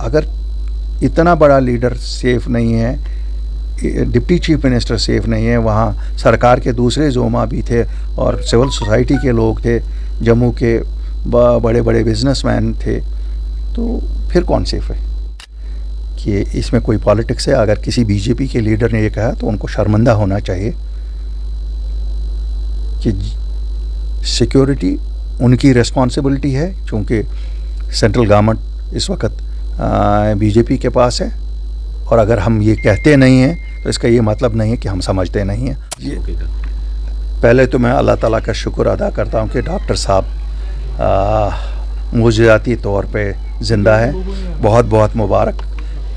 اگر اتنا بڑا لیڈر سیف نہیں ہے, ڈپٹی چیف منسٹر سیف نہیں ہے, وہاں سرکار کے دوسرے زعما بھی تھے اور سول سوسائٹی کے لوگ تھے, جموں کے بڑے بڑے بزنس مین تھے, تو پھر کون سیف ہے؟ کہ اس میں کوئی پالیٹکس ہے. اگر کسی بی جے پی کے لیڈر نے یہ کہا تو ان کو شرمندہ ہونا چاہیے کہ سیکیورٹی ان کی ریسپانسبلٹی ہے, چونکہ سینٹرل گورنمنٹ اس وقت بی جے پی کے پاس ہے, اور اگر ہم یہ کہتے نہیں ہیں تو اس کا یہ مطلب نہیں ہے کہ ہم سمجھتے نہیں ہیں. پہلے تو میں اللہ تعالیٰ کا شکر ادا کرتا ہوں کہ ڈاکٹر صاحب معجزاتی طور پہ زندہ ہے. بہت بہت مبارک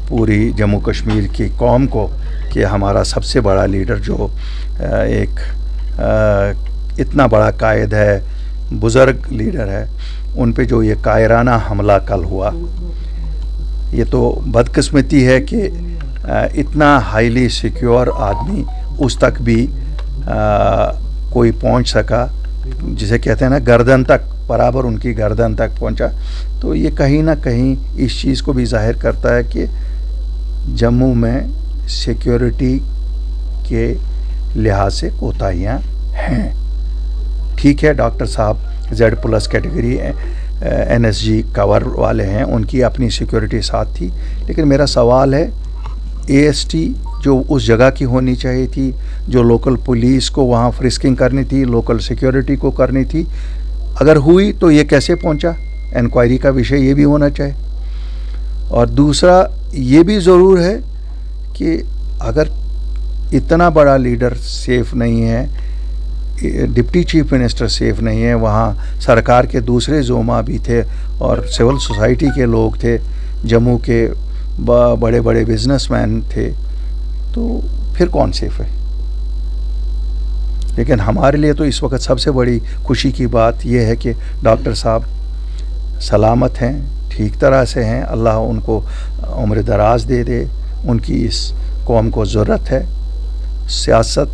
پوری جموں کشمیر کی قوم کو کہ ہمارا سب سے بڑا لیڈر جو ایک اتنا بڑا قائد ہے, بزرگ لیڈر ہے, ان پہ جو یہ قاہرانہ حملہ کل ہوا, یہ تو بدقسمتی ہے کہ اتنا ہائیلی سیکیور آدمی اس تک بھی کوئی پہنچ سکا, جسے کہتے ہیں نا گردن تک, برابر ان کی گردن تک پہنچا. تو یہ کہیں نہ کہیں اس چیز کو بھی ظاہر کرتا ہے کہ جموں میں سیکیورٹی کے لحاظ سے کوتاہیاں ہیں. ٹھیک ہے, ڈاکٹر صاحب Z+ کیٹیگری NSG کور والے ہیں, ان کی اپنی سیکیورٹی ساتھ تھی, لیکن میرا سوال ہے AST جو اس جگہ کی ہونی چاہیے تھی, جو لوکل پولیس کو وہاں فرسکنگ کرنی تھی, لوکل سیکیورٹی کو کرنی تھی, اگر ہوئی تو یہ کیسے پہنچا؟ انکوائری کا وشے یہ بھی ہونا چاہیے. اور دوسرا یہ بھی ضرور ہے کہ اگر اتنا بڑا لیڈر سیف نہیں ہے, ڈپٹی چیف منسٹر سیف نہیں ہے, وہاں سرکار کے دوسرے زعما بھی تھے اور سول سوسائٹی کے لوگ تھے, جموں کے بڑے بڑے بزنس مین تھے, تو پھر کون سیف ہے؟ لیکن ہمارے لیے تو اس وقت سب سے بڑی خوشی کی بات یہ ہے کہ ڈاکٹر صاحب سلامت ہیں, ٹھیک طرح سے ہیں. اللہ ان کو عمر دراز دے دے. ان کی اس قوم کو ضرورت ہے. سیاست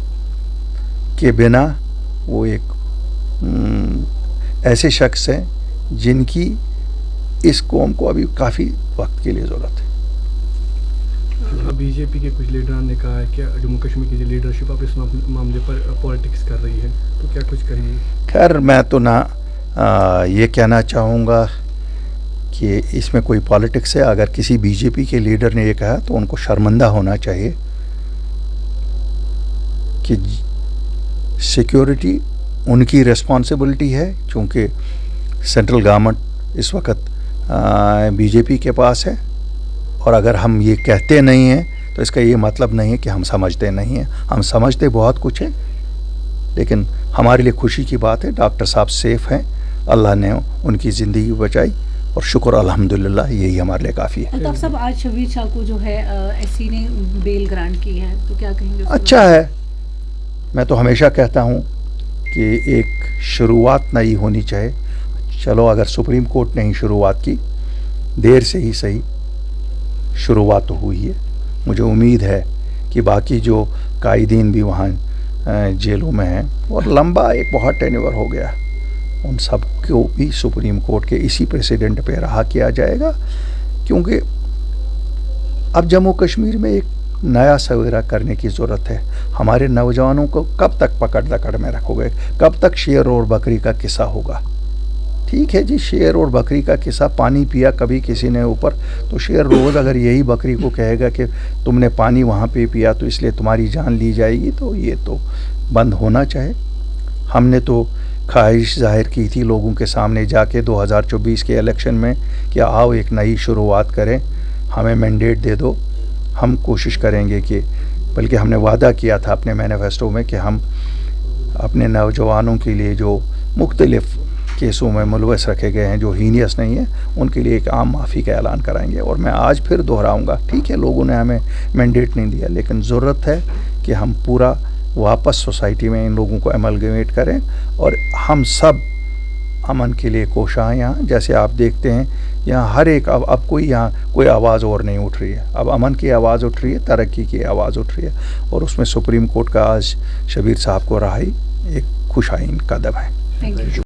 کے بنا وہ ایک ایسے شخص ہیں جن کی اس قوم کو ابھی کافی وقت کے لیے ضرورت ہے. بی جے پی کے کچھ لیڈران نے کہا ہے کہ جموں کشمیر کی جو لیڈرشپ اب اس معاملے پر پالیٹکس کر رہی ہے, تو کیا کچھ کہیں گے؟ خیر, میں تو نہ یہ کہنا چاہوں گا کہ اس میں کوئی پالیٹکس ہے. اگر کسی بی جے پی کے لیڈر نے یہ کہا تو ان کو شرمندہ ہونا چاہیے کہ سیکیورٹی ان کی ریسپانسبلٹی ہے, چونکہ سینٹرل گورنمنٹ اس وقت بی جے پی کے پاس ہے, اور اگر ہم یہ کہتے نہیں ہیں تو اس کا یہ مطلب نہیں ہے کہ ہم سمجھتے نہیں ہیں. ہم سمجھتے بہت کچھ ہے, لیکن ہمارے لیے خوشی کی بات ہے ڈاکٹر صاحب سیف ہیں, اللہ نے ان کی زندگی بچائی, اور شکر الحمدللہ, یہی ہمارے لیے کافی ہے. الطاف صاحب, آج شبیر شاہ کو جو ہے ایس سی نے بیل گرانٹ کی ہے, تو کیا کہیں گے؟ اچھا ہے. میں تو ہمیشہ کہتا ہوں کہ ایک شروعات نئی ہونی چاہیے. چلو, اگر سپریم کورٹ نے ہی شروعات کی, دیر سے ہی صحیح, شروعات تو ہوئی ہے. مجھے امید ہے کہ باقی جو قائدین بھی وہاں جیلوں میں ہیں, اور لمبا ایک بہت ٹینیور ہو گیا, ان سب کو بھی سپریم کورٹ کے اسی پریسیڈنٹ پہ رہا کیا جائے گا. کیونکہ اب جموں کشمیر میں ایک نیا سویرا کرنے کی ضرورت ہے. ہمارے نوجوانوں کو کب تک پکڑ دکڑ میں رکھو گے؟ کب تک شیر اور بکری کا قصہ ہوگا؟ ٹھیک ہے جی, شیر اور بکری کا قصہ, پانی پیا کبھی کسی نے اوپر, تو شیر روز اگر یہی بکری کو کہے گا کہ تم نے پانی وہاں پہ پیا تو اس لیے تمہاری جان لی جائے گی, تو یہ تو بند ہونا چاہے. ہم نے تو خواہش ظاہر کی تھی لوگوں کے سامنے جا کے 2024 کے الیکشن میں کہ آؤ ایک نئی شروعات کریں, ہمیں مینڈیٹ دے دو, ہم کوشش کریں گے کہ, بلکہ ہم نے وعدہ کیا تھا اپنے مینیفیسٹو میں کہ ہم اپنے نوجوانوں کے لیے جو مختلف کیسوں میں ملوث رکھے گئے ہیں, جو ہینیس نہیں ہیں, ان کے لیے ایک عام معافی کا اعلان کرائیں گے. اور میں آج پھر دہراؤں گا, ٹھیک ہے لوگوں نے ہمیں مینڈیٹ نہیں دیا, لیکن ضرورت ہے کہ ہم پورا واپس سوسائٹی میں ان لوگوں کو ایملگمیٹ کریں, اور ہم سب امن کے لیے کوشاں ہیں. یہاں جیسے آپ دیکھتے ہیں یہاں ہر ایک اب کوئی یہاں کوئی آواز اور نہیں اٹھ رہی ہے, اب امن کی آواز اٹھ رہی ہے, ترقی کی آواز اٹھ رہی ہے, اور اس میں سپریم کورٹ کا آج شبیر صاحب کو رہائی ایک خوش آئین قدم ہے. Thank you.